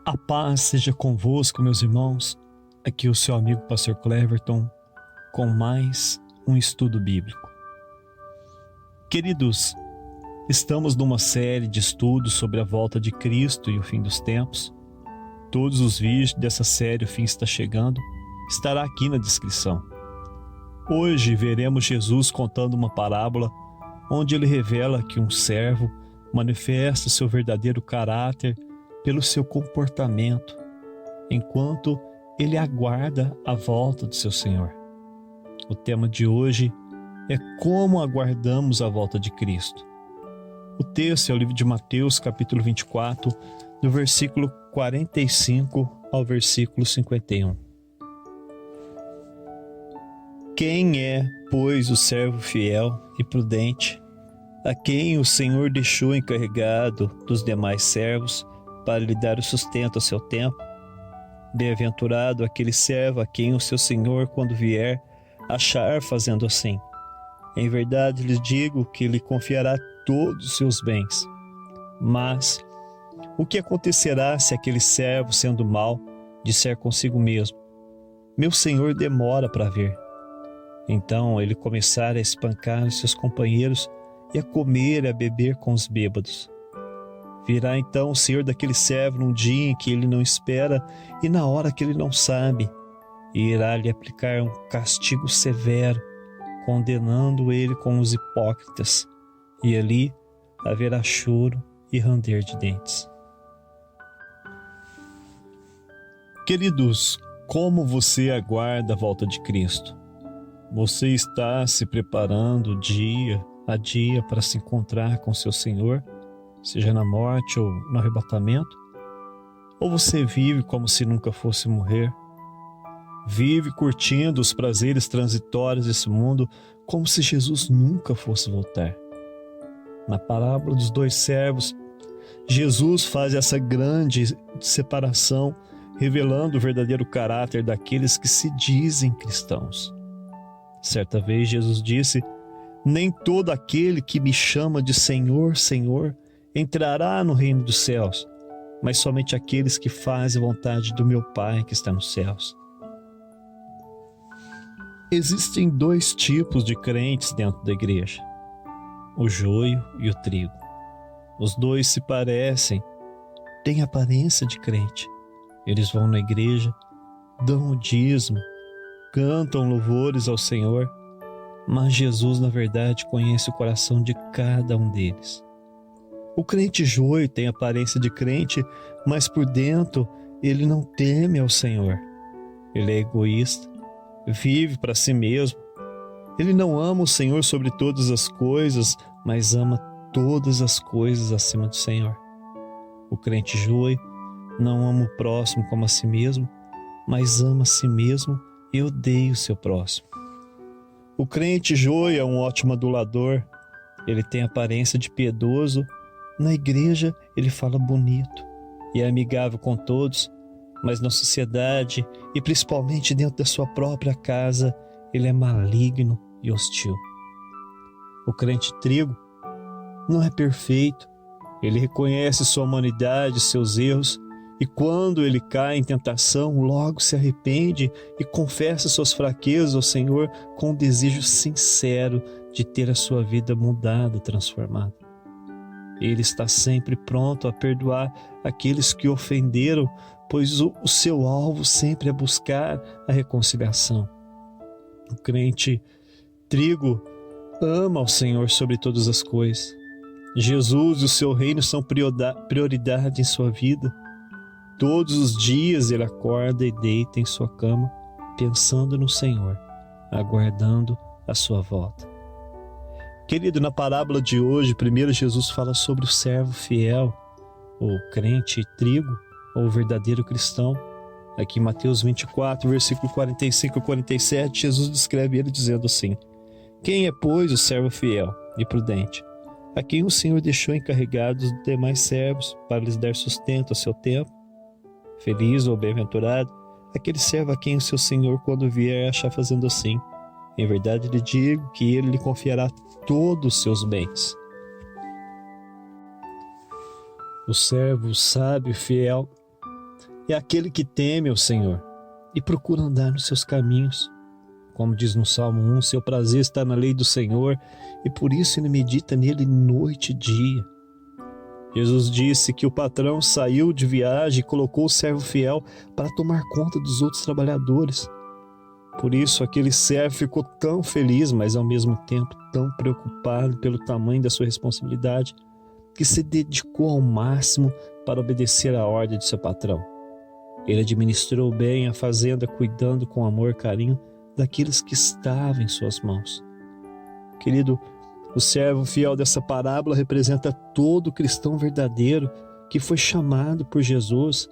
A paz seja convosco, meus irmãos. Aqui o seu amigo Pastor Cleverton com mais um estudo bíblico. Queridos, estamos numa série de estudos sobre a volta de Cristo e o fim dos tempos. Todos os vídeos dessa série, O Fim Está Chegando, estará aqui na descrição. Hoje veremos Jesus contando uma parábola onde ele revela que um servo manifesta seu verdadeiro caráter pelo seu comportamento, enquanto ele aguarda a volta do seu Senhor. O tema de hoje é como aguardamos a volta de Cristo. O texto é o livro de Mateus, capítulo 24, do versículo 45 ao versículo 51. Quem é, pois, o servo fiel e prudente, a quem o Senhor deixou encarregado dos demais servos, para lhe dar o sustento a seu tempo? Bem-aventurado aquele servo a quem o seu Senhor, quando vier, achar fazendo assim. Em verdade lhes digo que lhe confiará todos os seus bens. Mas o que acontecerá se aquele servo, sendo mau, disser consigo mesmo: meu Senhor demora para vir? Então ele começará a espancar os seus companheiros e a comer e a beber com os bêbados. Virá então o Senhor daquele servo num dia em que ele não espera e na hora que ele não sabe, e irá lhe aplicar um castigo severo, condenando ele com os hipócritas, e ali haverá choro e ranger de dentes. Queridos, como você aguarda a volta de Cristo? Você está se preparando dia a dia para se encontrar com seu Senhor, seja na morte ou no arrebatamento? Ou você vive como se nunca fosse morrer? Vive curtindo os prazeres transitórios desse mundo como se Jesus nunca fosse voltar? Na parábola dos dois servos, Jesus faz essa grande separação, revelando o verdadeiro caráter daqueles que se dizem cristãos. Certa vez Jesus disse: nem todo aquele que me chama de Senhor, Senhor, entrará no reino dos céus, mas somente aqueles que fazem a vontade do meu Pai que está nos céus. Existem dois tipos de crentes dentro da igreja: o joio e o trigo. Os dois se parecem, têm aparência de crente. Eles vão na igreja, dão o dízimo, cantam louvores ao Senhor, mas Jesus, na verdade, conhece o coração de cada um deles. O crente joio tem aparência de crente, mas por dentro ele não teme ao Senhor. Ele é egoísta, vive para si mesmo. Ele não ama o Senhor sobre todas as coisas, mas ama todas as coisas acima do Senhor. O crente joio não ama o próximo como a si mesmo, mas ama a si mesmo e odeia o seu próximo. O crente joio é um ótimo adulador. Ele tem aparência de piedoso. Na igreja ele fala bonito e é amigável com todos, mas na sociedade e principalmente dentro da sua própria casa, ele é maligno e hostil. O crente trigo não é perfeito. Ele reconhece sua humanidade, seus erros, e quando ele cai em tentação, logo se arrepende e confessa suas fraquezas ao Senhor com um desejo sincero de ter a sua vida mudada, transformada. Ele está sempre pronto a perdoar aqueles que o ofenderam, pois o seu alvo sempre é buscar a reconciliação. O crente trigo ama ao Senhor sobre todas as coisas. Jesus e o seu reino são prioridade em sua vida. Todos os dias ele acorda e deita em sua cama, pensando no Senhor, aguardando a sua volta. Querido, na parábola de hoje, primeiro Jesus fala sobre o servo fiel, o crente trigo, ou o verdadeiro cristão. Aqui em Mateus 24, versículo 45 e 47, Jesus descreve ele dizendo assim: quem é, pois, o servo fiel e prudente, a quem o Senhor deixou encarregados dos demais servos para lhes dar sustento a seu tempo? Feliz ou bem-aventurado aquele servo a quem o seu Senhor, quando vier, achar fazendo assim. Em verdade lhe digo que ele lhe confiará todos os seus bens. O servo sábio e fiel é aquele que teme ao Senhor e procura andar nos seus caminhos. Como diz no Salmo 1, seu prazer está na lei do Senhor e por isso ele medita nele noite e dia. Jesus disse que o patrão saiu de viagem e colocou o servo fiel para tomar conta dos outros trabalhadores. Por isso aquele servo ficou tão feliz, mas ao mesmo tempo tão preocupado pelo tamanho da sua responsabilidade, que se dedicou ao máximo para obedecer à ordem de seu patrão. Ele administrou bem a fazenda, cuidando com amor e carinho daqueles que estavam em suas mãos. Querido, o servo fiel dessa parábola representa todo cristão verdadeiro que foi chamado por Jesus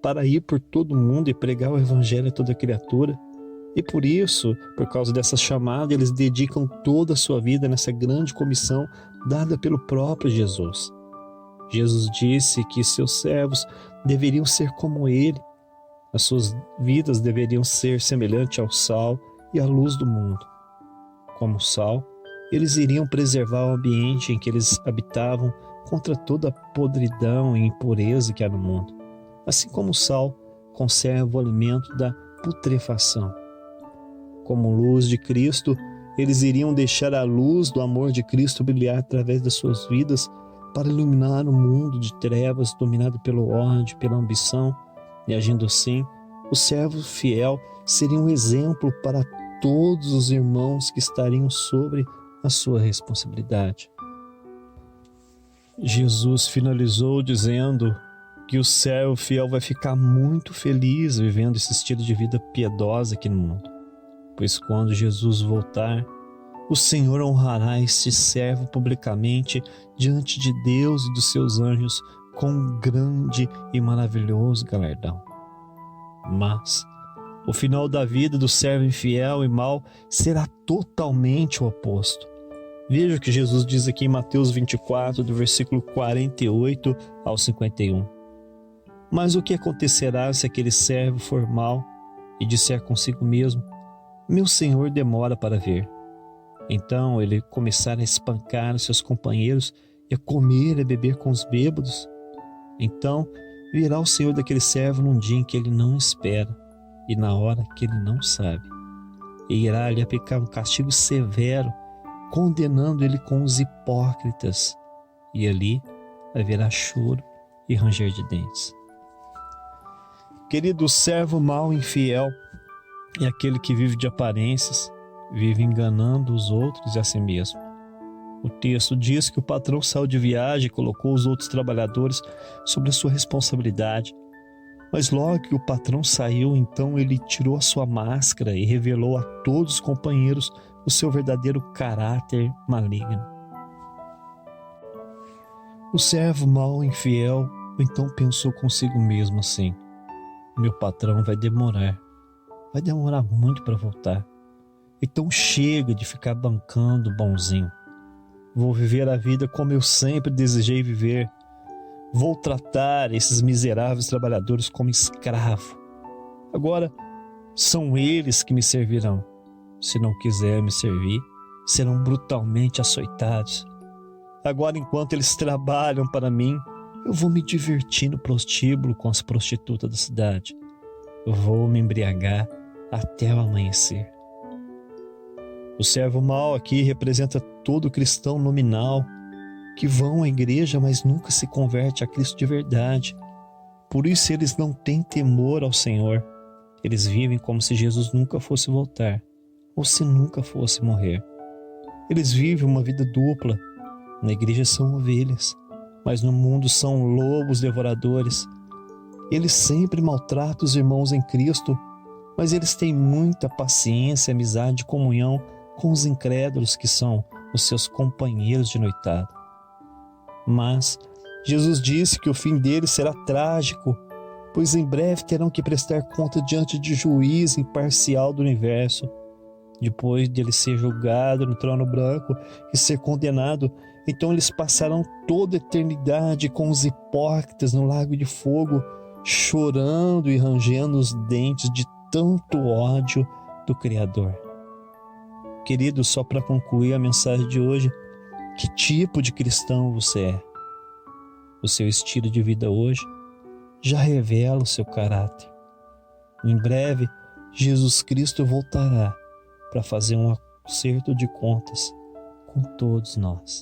para ir por todo mundo e pregar o evangelho a toda criatura. E por isso, por causa dessa chamada, eles dedicam toda a sua vida nessa grande comissão dada pelo próprio Jesus. Jesus disse que seus servos deveriam ser como ele. As suas vidas deveriam ser semelhantes ao sal e à luz do mundo. Como sal, eles iriam preservar o ambiente em que eles habitavam contra toda a podridão e impureza que há no mundo. Assim como o sal conserva o alimento da putrefação. Como luz de Cristo, eles iriam deixar a luz do amor de Cristo brilhar através das suas vidas para iluminar um mundo de trevas dominado pelo ódio, pela ambição, e agindo assim, o servo fiel seria um exemplo para todos os irmãos que estariam sobre a sua responsabilidade. Jesus finalizou dizendo que o servo fiel vai ficar muito feliz vivendo esse estilo de vida piedosa aqui no mundo, pois quando Jesus voltar, o Senhor honrará este servo publicamente diante de Deus e dos seus anjos com um grande e maravilhoso galardão. Mas o final da vida do servo infiel e mau será totalmente o oposto. Veja o que Jesus diz aqui em Mateus 24, do versículo 48 ao 51. Mas o que acontecerá se aquele servo for mau e disser consigo mesmo: meu senhor demora para vir? Então ele começará a espancar os seus companheiros e a comer e a beber com os bêbados. Então virá o senhor daquele servo num dia em que ele não espera e na hora que ele não sabe, e irá lhe aplicar um castigo severo, condenando ele com os hipócritas, e ali haverá choro e ranger de dentes. Querido, o servo mau e infiel é aquele que vive de aparências, vive enganando os outros e a si mesmo. O texto diz que o patrão saiu de viagem e colocou os outros trabalhadores sobre a sua responsabilidade. Mas logo que o patrão saiu, então ele tirou a sua máscara e revelou a todos os companheiros o seu verdadeiro caráter maligno. O servo mau e infiel então pensou consigo mesmo assim: meu patrão vai demorar muito para voltar. Então chega de ficar bancando bonzinho. Vou viver a vida como eu sempre desejei viver. Vou tratar esses miseráveis trabalhadores como escravo. Agora são eles que me servirão. Se não quiser me servir, serão brutalmente açoitados. Agora, enquanto eles trabalham para mim, eu vou me divertir no prostíbulo com as prostitutas da cidade. Vou me embriagar até o amanhecer. O servo mau aqui representa todo cristão nominal que vão à igreja, mas nunca se converte a Cristo de verdade. Por isso eles não têm temor ao Senhor. Eles vivem como se Jesus nunca fosse voltar, ou se nunca fosse morrer. Eles vivem uma vida dupla. Na igreja são ovelhas, mas no mundo são lobos devoradores. Eles sempre maltratam os irmãos em Cristo, mas eles têm muita paciência, amizade e comunhão com os incrédulos que são os seus companheiros de noitada. Mas Jesus disse que o fim deles será trágico, pois em breve terão que prestar conta diante de juiz imparcial do universo. Depois de ele ser julgado no trono branco e ser condenado, então eles passarão toda a eternidade com os hipócritas no lago de fogo, chorando e rangendo os dentes de tanto ódio do Criador. Querido, só para concluir a mensagem de hoje, que tipo de cristão você é? O seu estilo de vida hoje já revela o seu caráter. Em breve, Jesus Cristo voltará para fazer um acerto de contas com todos nós.